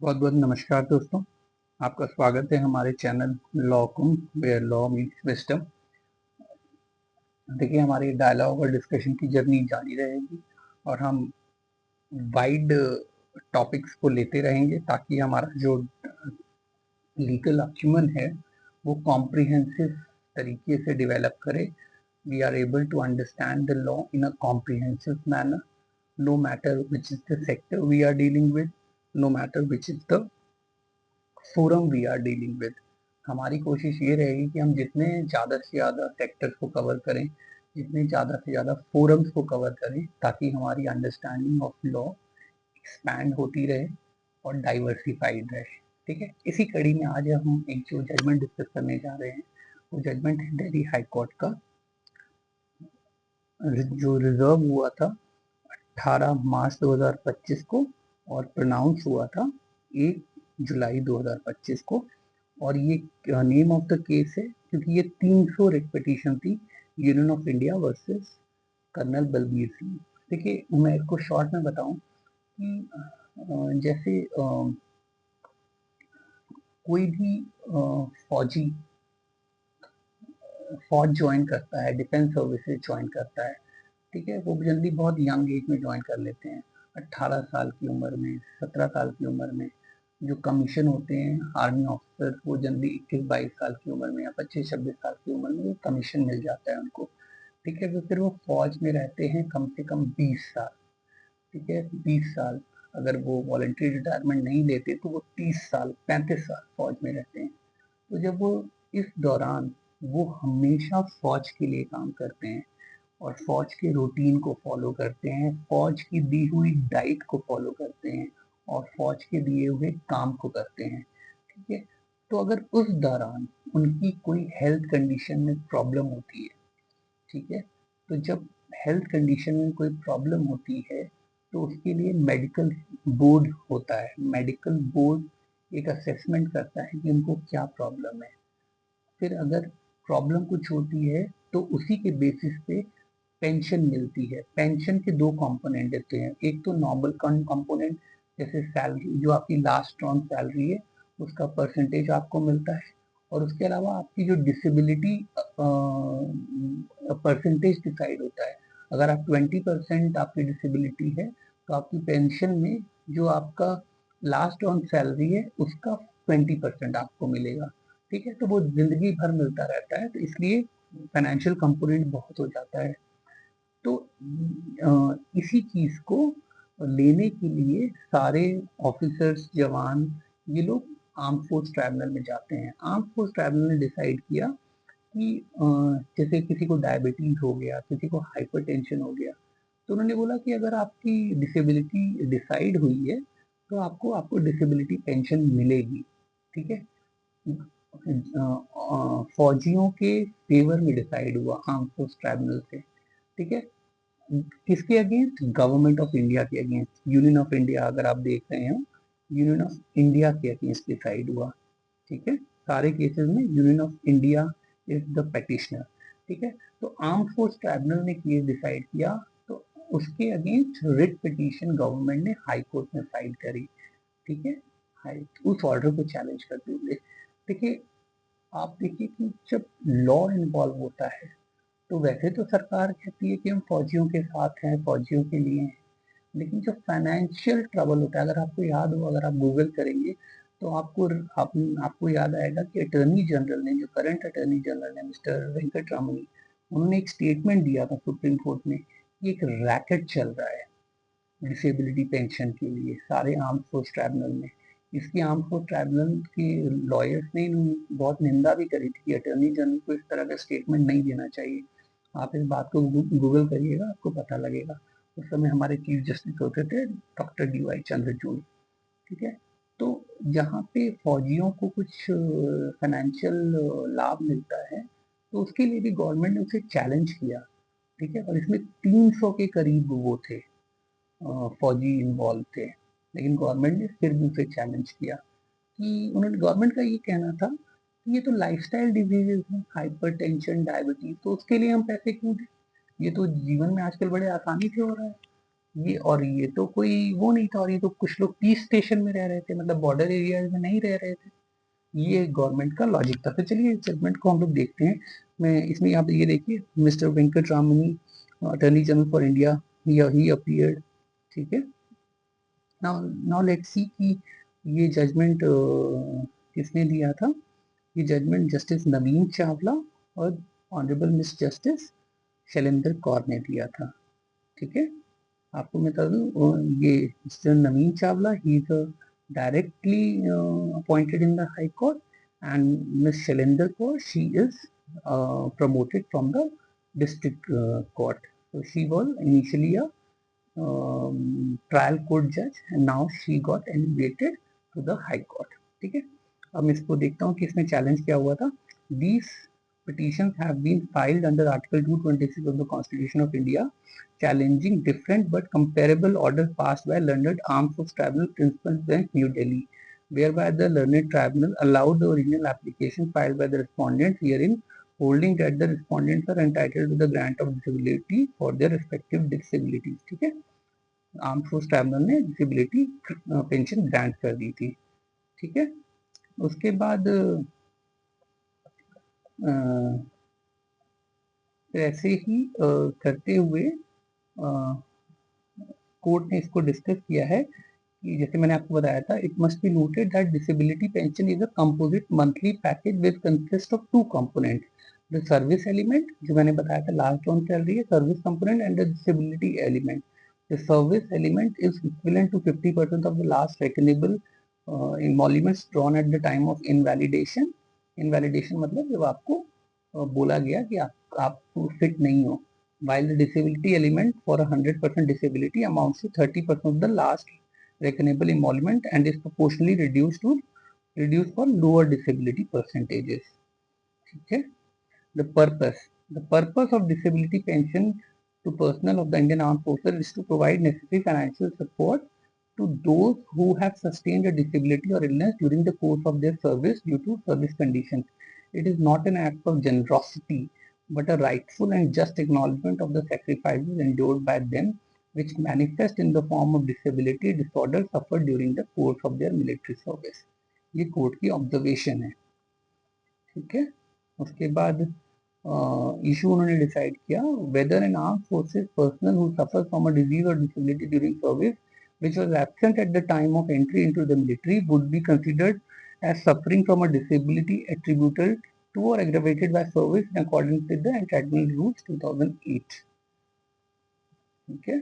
बहुत बहुत नमस्कार दोस्तों। आपका स्वागत है हमारे channel law Kumbh where law meets wisdom. देखिए, हमारी डायलॉग और डिस्कशन की जर्नी जारी रहेगी और हम वाइड टॉपिक्स को लेते रहेंगे ताकि हमारा जो लीगल अक्यूमन है वो कॉम्प्रिहेंसिव तरीके से डेवलप करे। We are able to understand the law in a comprehensive manner, no matter which is the sector we are dealing with, no matter which is the forum we are dealing with. हमारी कोशिश ये रहेगी कि हम जितने ज़्यादा से ज़्यादा सेक्टर्स को कवर करें, जितने ज़्यादा से ज़्यादा फोरम्स को कवर करें, ताकि हमारी अंडरस्टैंडिंग ऑफ लॉ एक्सपैंड होती रहे और डाइवर्सिफाइड रहे। ठीक है, इसी कड़ी में आज हम एक जो जजमेंट डिस्कस करने जा रहे हैं वो जजमेंट है दिल्ली हाई कोर्ट का, जो रिजर्व हुआ था 18 मार्च 2025 को और प्रोनाउंस हुआ था 1 जुलाई 2025 को। और ये नेम ऑफ द केस है क्योंकि ये 300 रिट पिटीशन थी, union of India versus Colonel Balbir Singh. देखिए, मैं इसको शॉर्ट में बताऊं कि जैसे कोई भी फौजी फौज ज्वाइन करता है, डिफेंस सर्विसेज ज्वाइन करता है, ठीक है, वो जनरली बहुत यंग एज में ज्वाइन कर लेते हैं, 18 साल की उम्र में, 17 साल की उम्र में। जो कमीशन होते हैं आर्मी ऑफिसर वो जनरली 21-22 साल की उम्र में या 25-26 साल की उम्र में वो कमीशन मिल जाता है उनको। ठीक है, तो फिर वो फौज में रहते हैं कम से कम 20 साल। ठीक है, 20 साल। अगर वो वॉलंटरी रिटायरमेंट नहीं लेते तो वो 30 साल 35 साल फौज में रहते हैं। तो जब वो इस दौरान वो हमेशा फौज के लिए काम करते हैं और फौज के रूटीन को फॉलो करते हैं, फौज की दी हुई डाइट को फॉलो करते हैं और फौज के दिए हुए काम को करते हैं। ठीक है, तो अगर उस दौरान उनकी कोई हेल्थ कंडीशन में प्रॉब्लम होती है, ठीक है, तो जब हेल्थ कंडीशन में कोई प्रॉब्लम होती है तो उसके लिए मेडिकल बोर्ड होता है। मेडिकल बोर्ड एक असेसमेंट करता है कि उनको क्या प्रॉब्लम है। फिर अगर प्रॉब्लम कुछ होती है तो उसी के बेसिस पे पेंशन मिलती है। पेंशन के दो कंपोनेंट होते हैं, एक तो नॉर्मल कंपोनेंट, जैसे सैलरी, जो आपकी लास्ट टर्म सैलरी है उसका परसेंटेज आपको मिलता है, और उसके अलावा आपकी जो डिसेबिलिटी परसेंटेज डिसाइड होता है। अगर आप 20% आपकी डिसेबिलिटी है तो आपकी पेंशन में जो आपका लास्ट ऑन सैलरी है उसका 20% आपको मिलेगा। ठीक है, तो वो जिंदगी भर मिलता रहता है, तो इसलिए फाइनेंशियल कंपोनेंट बहुत हो जाता है। तो इसी चीज को लेने के लिए सारे ऑफिसर्स, जवान, ये लोग आर्म फोर्स ट्राइब्यूनल में जाते हैं। आर्म फोर्स ट्राइब्यूनल ने डिसाइड किया कि जैसे किसी को डायबिटीज हो गया, किसी को हाइपरटेंशन हो गया, तो उन्होंने बोला कि अगर आपकी डिसेबिलिटी डिसाइड हुई है तो आपको आपको डिसेबिलिटी पेंशन मिलेगी। ठीक है, फौजियों के फेवर में डिसाइड हुआ आर्म फोर्स ट्राइब्यूनल से। ठीक है, किसके अगेंस्ट? गवर्नमेंट ऑफ इंडिया के अगेंस्ट, यूनियन ऑफ इंडिया। अगर आप देख रहे हो, यूनियन ऑफ इंडिया के अगेंस्ट डिसाइड हुआ। ठीक है, सारे केसेस में union of India is the petitioner. ठीक है, तो आर्म फोर्स ट्राइब्यूनल ने केस डिसाइड किया, तो उसके अगेंस्ट रिट पिटीशन गवर्नमेंट ने हाई कोर्ट में फाइल करी। ठीक है, हाई उस ऑर्डर को चैलेंज करते हुए। देखिए, आप देखिए कि जब लॉ इन्वॉल्व होता है तो वैसे तो सरकार कहती है कि हम फौजियों के साथ हैं, फौजियों के लिए हैं, लेकिन जो फाइनेंशियल ट्रबल होता है, अगर आपको याद हो, अगर आप गूगल करेंगे तो आपको याद आएगा कि अटर्नी जनरल ने, जो करंट अटर्नी जनरल है मिस्टर वेंकट रमनी, उन्होंने एक स्टेटमेंट दिया था सुप्रीम कोर्ट में कि एक रैकेट चल रहा है डिसेबिलिटी पेंशन के लिए सारे आर्म फोर्स ट्राइब्यूनल में। इसकी आर्म फोर्स ट्राइब्यूनल के लॉयर्स ने बहुत निंदा भी करी थी कि अटर्नी जनरल को इस तरह का स्टेटमेंट नहीं देना चाहिए। आप इस बात को गूगल करिएगा, आपको पता लगेगा। उस समय हमारे चीफ जस्टिस होते थे डॉक्टर DY चंद्रचूड़। ठीक है, तो जहाँ पे फौजियों को कुछ फाइनेंशियल लाभ मिलता है तो उसके लिए भी गवर्नमेंट ने उसे चैलेंज किया। ठीक है, और इसमें 300 के करीब वो थे, फौजी इन्वॉल्व थे, लेकिन गवर्नमेंट ने फिर भी उसे चैलेंज किया कि उन्होंने, गवर्नमेंट का ये कहना था कि ये तो लाइफस्टाइल डिजीजेस हैं, हाइपरटेंशन, डायबिटीज, तो उसके लिए हम पैसे क्यों दें, ये तो जीवन में आजकल बड़े आसानी से हो रहा है। ये तो कोई वो नहीं था, और ये तो कुछ लोग पीस स्टेशन में रह रहे थे, मतलब बॉर्डर एरियाज में नहीं रह रहे थे। ये गवर्नमेंट का लॉजिक था। तो चलिए जजमेंट को हम लोग देखते हैं। मैं इसमें आप ये देखिए, Mr Venkat Ramani, attorney general for India, he appeared. ठीक है। नाउ नाउ लेट्स सी कि ये जजमेंट किसने दिया था। ये जजमेंट जस्टिस नवीन चावला और honourable miss justice Shailendra Kaur ने दिया था। ठीक है। आपको मैं बता दूं, ये mister Naveen Chawla, he is directly appointed in the high court, and miss Shailendra Kaur, she is promoted from the district court. So she was initially a trial court जज, and now she got elevated to the high court. ठीक है। अब मैं इसको देखता हूँ कि इसमें चैलेंज क्या हुआ था। These petitions have been filed under Article 226 of the Constitution of India, challenging different but comparable orders passed by learned arms of tribunal principal bench New Delhi, whereby the learned tribunal allowed the original application filed by the respondents herein, holding that the respondents are entitled to the grant of disability for their respective disabilities। ठीक है। Arm force tribunal ने disability pension grant कर दी थी। ठीक है। उसके बाद ऐसे ही करते हुए कोर्ट ने इसको डिस्कस किया है कि जैसे मैंने आपको बताया था, it must be noted that disability pension is a composite monthly package with consist of two component, the service element जो मैंने बताया था लास्ट ऑन सैलरी है, service component, and the disability element. The service element is equivalent to 50% of the last reckonable emoluments drawn at the time of invalidation। Invalidation मतलब जब आपको बोला गया कि आप फिट नहीं हो। while the disability element for a 100% disability amounts to 30% of the last reckonable emolument and is proportionally reduced for lower disability percentages। ठीक है। the purpose of disability pension to personnel of the Indian Armed Forces is to provide necessary financial support to those who have sustained a disability or illness during the course of their service due to service conditions। It is not an act of generosity, but a rightful and just acknowledgement of the sacrifices endured by them, which manifest in the form of disability disorder suffered during the course of their military service। ये court की observation है। ठीक है। उसके बाद issue उन्होंने decide किया, whether an armed forces personnel who suffer from a disease और disability during service which was absent at the time of entry into the military would be considered as suffering from a disability attributable to or aggravated by service in accordance with the Entitlement Rules 2008। ठीक है।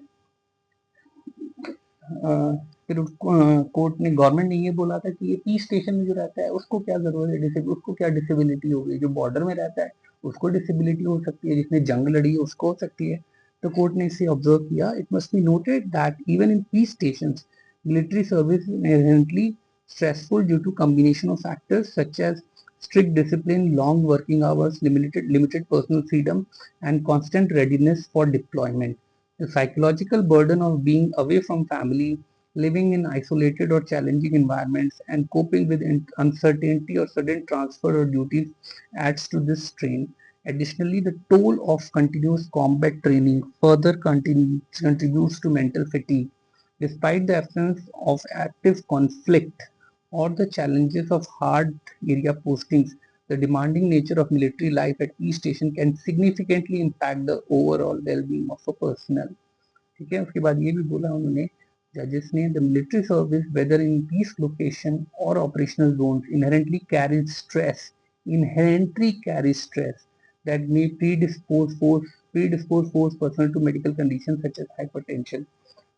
फिर court ने, government ने ये बोला था कि ये पीस स्टेशन में जो रहता है उसको क्या जरूरत है, उसको क्या डिसेबिलिटी हो गई, जो बॉर्डर में रहता है उसको डिसेबिलिटी हो सकती है, जिसने जंग लड़ी है उसको हो सकती है। तो कोर्ट ने इसे ऑब्जर्व किया, it must be noted that even in peace stations military service inherently stressful due to combination of factors such as strict discipline, long working hours, limited personal freedom, and constant readiness for deployment। The psychological burden of being away from family, living in isolated or challenging environments, and coping with uncertainty or sudden transfer of duties adds to this strain। Additionally, the toll of continuous combat training further contributes to mental fatigue. Despite the absence of active conflict or the challenges of hard area postings, the demanding nature of military life at each station can significantly impact the overall well-being of a personnel। ठीक है। उसके बाद ये भी बोला उन्होंने, जजेस ने, the military service whether in peace location और operational zones inherently carries stress that may predispose force person to medical conditions such as hypertension।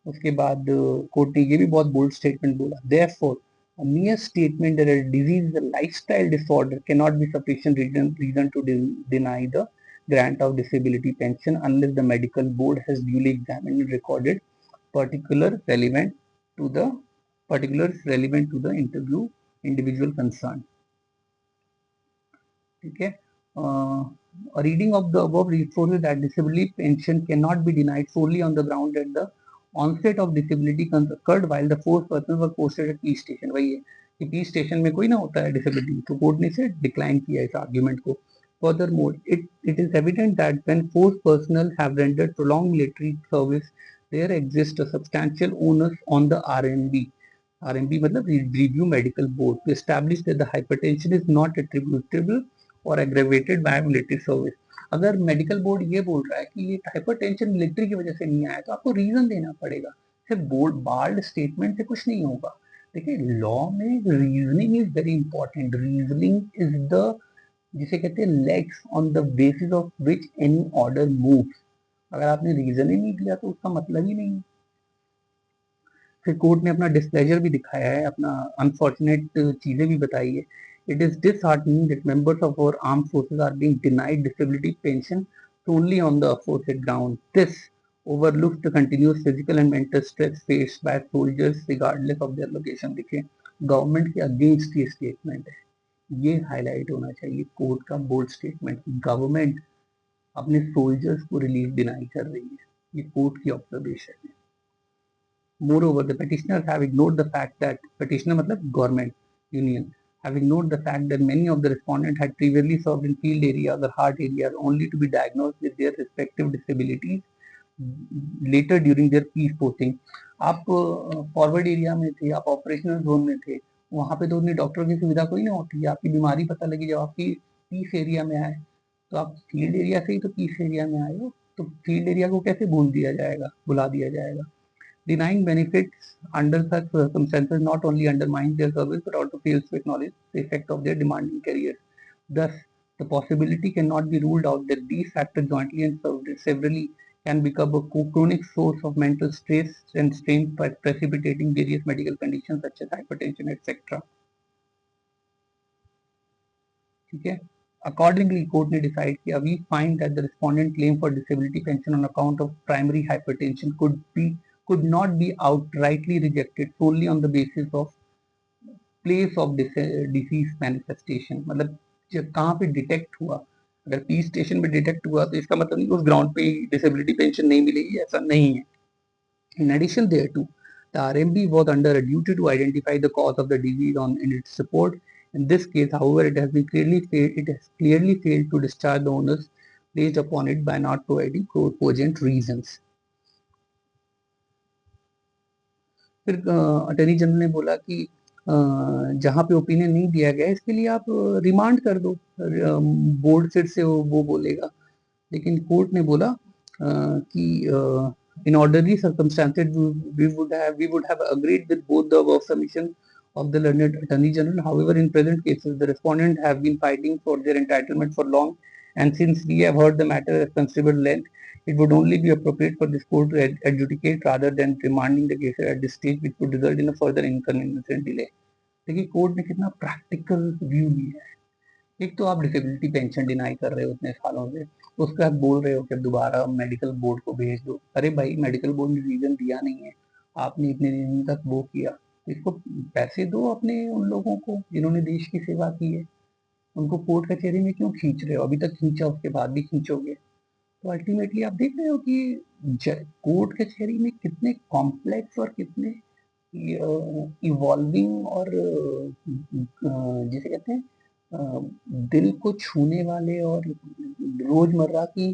उसके बाद कोर्ट ने ये भी बहुत बोल्ड स्टेटमेंट बोला, therefore a mere statement that a disease is a lifestyle disorder cannot be sufficient reason to deny the grant of disability pension unless the medical board has duly examined and recorded particular relevant to the particulars relevant to the individual concerned। ठीक है। A reading of the above reinforces that disability pension cannot be denied solely on the ground that the onset of disability occurred while the four persons were posted at peace station। वही है कि piece station में कोई ना होता है disability, तो court ने इसे डिक्लाइन किया इस आर्ग्यूमेंट को। Furthermore, it is evident that when force personnel have rendered prolonged military service, there exists a substantial onus on the RMB मतलब Review Medical Board to establish that the hypertension is not attributable or aggravated by military service. अगर medical board ये बोल रहा है कि ये hypertension military की वजह से नहीं आया तो आपको रीजन देना पड़ेगा, सिर्फ बोर्ड बाल्ड स्टेटमेंट से कुछ नहीं होगा। देखिए लॉ में reasoning is very important. Reasoning is the जिसे कहते हैं legs on the basis of which any order moves. अगर आपने रीजन ही नहीं दिया तो उसका मतलब ही नहीं। फिर कोर्ट ने अपना डिस्प्लेजर भी दिखाया है, अपना अनफॉर्चुनेट चीजें भी बताई है। It is disheartening that members of our armed forces are being denied disability pension solely on the aforesaid ground. This overlooks the continuous physical and mental stress faced by soldiers regardless of their location. देखिए government के against ये statement है, ये highlight होना चाहिए court का bold statement. Government अपने soldiers को रिलीफ डिनाई कर रही है, ये कोर्ट की ऑब्जर्वेशन है। Moreover, the petitioners have ignored the fact that petitioner मतलब government union have ignored the fact that many of the respondents had previously served in field areas or hard areas only to be diagnosed with their respective disabilities later during their peace posting. आप forward area में थे, आप operational zone में थे, वहाँ पे तो उतनी डॉक्टर की सुविधा कोई नहीं होती है। आपकी बीमारी पता लगी जब आपकी पीस एरिया में आए, तो आप फील्ड एरिया से ही तो पीस एरिया में आए हो, तो फील्ड एरिया को कैसे भूल दिया जाएगा, बुला दिया जाएगा। Denying benefits under such circumstances not only undermines their service but also fails to acknowledge the effect of their demanding careers. Thus, the possibility cannot be ruled out that these factors jointly and severally can become a chronic source of mental stress and strain by precipitating various medical conditions such as hypertension, etc. ठीक है। Accordingly, court ने decide किया, we find that the respondent claim for disability pension on account of primary hypertension could not be outrightly rejected solely on the basis of place of disease manifestation। मतलब जब कहाँ पे detect हुआ, अगर P station में detect हुआ तो इसका मतलब नहीं उस ग्राउंड पे डिसेबिलिटी पेंशन नहीं मिलेगी, ऐसा नहीं है। In addition thereto, the RMB was under a duty to identify the cause of the disease in its report. In this case, however, it has clearly failed to discharge the onus placed upon it by not providing cogent reasons. फिर attorney general ने बोला कि जहाँ पे opinion नहीं दिया गया इसके लिए आप रिमांड कर दो, बोर्ड फिर से वो बोलेगा। लेकिन कोर्ट ने बोला कि in ordinary circumstances we would have agreed with both the above submissions of the learned attorney general. However, in present cases the respondents have been fighting for their entitlement for long, and since we have heard the matter at considerable length, it would only be appropriate for this court to adjudicate rather than remanding the case at this stage, which would result in a further inconvenience and delay. देखिए court ने कितना practical view लिया है। एक तो आप disability pension deny कर रहे हो इतने सालों से, उसके बाद बोल रहे हो कि दोबारा मेडिकल बोर्ड को भेज दो। अरे भाई मेडिकल बोर्ड ने रीजन दिया नहीं है, आपने इतने दिन तक वो किया, इसको पैसे दो अपने उन लोगों को जिन्होंने देश की सेवा की है, उनको कोर्ट कचहरी में क्यों खींच रहे हो? अभी तक खींचा, उसके बाद भी खींचोगे। तो अल्टीमेटली आप देख रहे हो कि कोर्ट कचहरी में कितने कॉम्प्लेक्स और कितने इवॉल्विंग और जिसे कहते हैं दिल को छूने वाले और रोजमर्रा की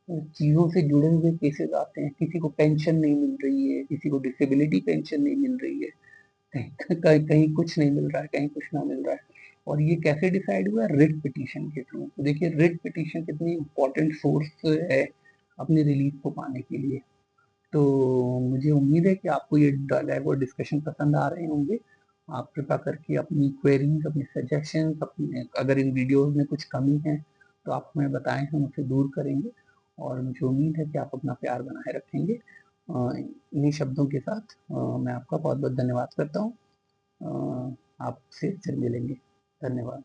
चीजों से जुड़े हुए केसेस आते हैं। किसी को पेंशन नहीं मिल रही है, किसी को डिसेबिलिटी पेंशन नहीं मिल रही है, कहीं कुछ नहीं मिल रहा है, कहीं कुछ ना मिल रहा है। और ये कैसे डिसाइड हुआ? रिट पिटीशन के थ्रू। तो देखिए रिट पिटीशन कितनी इंपॉर्टेंट सोर्स है अपनी रिलीफ को पाने के लिए। तो मुझे उम्मीद है कि आपको ये डायलॉग और डिस्कशन पसंद आ रहे होंगे। आप कृपया करके अपनी क्वेरीज, अपने सजेशंस, अपने अगर इन वीडियोस में कुछ कमी है तो आप हमें बताएं, हम उसे दूर करेंगे। और मुझे उम्मीद है कि आप अपना प्यार बनाए रखेंगे। इन्हीं शब्दों के साथ मैं आपका बहुत बहुत धन्यवाद करता हूँ। आपसे फिर मिलेंगे। धन्यवाद।